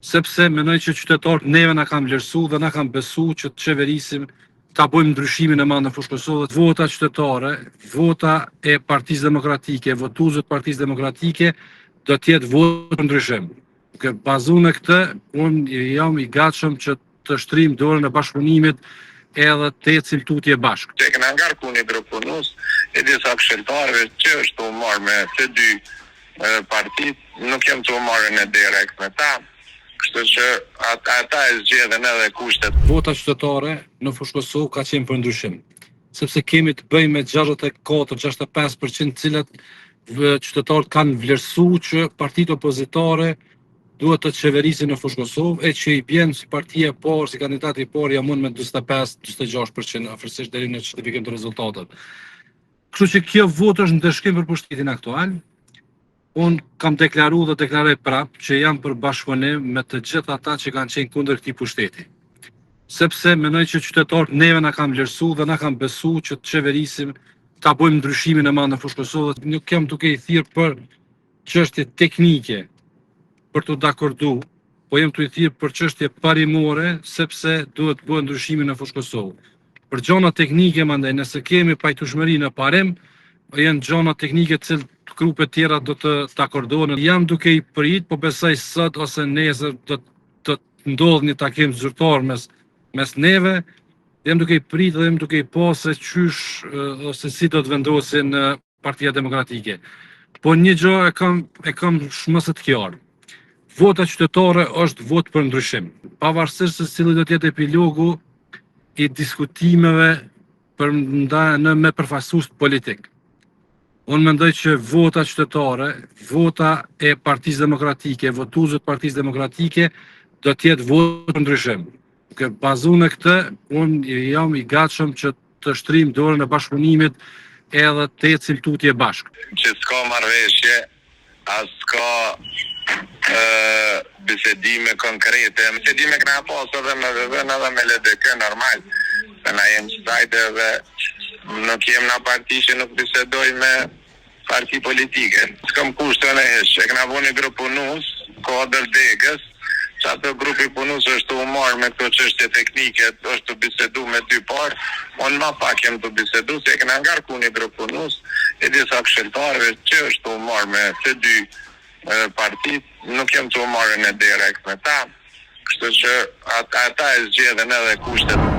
sepse mendoj që qytetarët neve na kanë vlerësuar dhe na kanë besuar që të qeverisim, ta bëjmë ndryshimin e madh në fushë Kosovës. Vota qytetare, vota e Partisë Demokratike, votuesët e Partisë Demokratike do të jetë votë për ndryshim. Duke bazuar në këtë, unë jam i gatshëm që të shtrim dorën e bashkëpunimit edhe të ecim tutje bashkë. Që kena ngarku një grup punus e disa këshilltarëve që është të marrë me të dy partit, nuk jem të marrë në direkt me ta, kështu që ata e zgjedhen edhe kushtet. Vota qytetare në fushë Kosovë ka qenë për ndryshim, sepse kemi të bëjmë me 64-65% cilat qytetarët kanë vlerësuar që partitë opozitare duhet të qeverisin në fushë Kosovë, e që i bjen si partia e parë, si kandidati i parë, jam unë me 45-46% afërsisht deri në certifikim të rezultatet. Kështu që kjo votë është ndeshkim për pushtetin aktual. Unë kam deklaruar dhe deklaroj prapë që jam për bashkëpunim me të gjithë ata që kanë qenë kundër këtij pushteti. Sepse mendoj që qytetarët neve na kanë vlerësuar dhe na kanë besuar që të qeverisim, ta bëjmë ndryshimin e madh në fushë Kosovës. Nuk jam duke i thirrë për çështje teknike për të dakordu, po jem të i thirrë për çështje parimore, sepse duhet bëhet ndryshimi në fushë Kosovë. Për gjona teknike mandej, nëse kemi pajtueshmëri në parim, janë gjona teknike të cilët grupet tjera do të akordohen. Jam duke i prit, po besoj sot ose nesër do të ndodh një takim zyrtar mes neve. Jam duke i prit dhe jam duke i pa se qysh ose si do të vendosin Partia Demokratike. Po një gjë e kam më së të qartë. Vota qytetare është votë për ndryshim. Pavarësisht se cili do të jetë epilogu i diskutimeve me përfaqësues politik. Unë mendoj që vota qytetare, vota e Partisë Demokratike, votuesët e Partisë Demokratike do të jetë votë për ndryshim. Duke bazuar në këtë, unë jam i gatshëm që të shtrim dorën e bashkëpunimit edhe të ecim tutje bashkë. Që s'ka marrëveshje, as s'ka bisedime konkrete. Bisedime këna pasur dhe me VVN edhe me LDK normal. Se na jem qëtajtë dhe nuk jem në parti që nuk bisedoj me parti politike. S'kam kushtën e hesh, e këna bo një grup punus, kodër degës, që ato grupi punus është të umarë me këto çështje teknike, është të bisedu me dy parë, unë ma pak jem të bisedu, se e këna ngarku një grup punus, e disa këshilltarëve që është të umarë me të dy partit, nuk jem të umarë në direkt me ta, kështu që ata e zgjedhen edhe kushtet.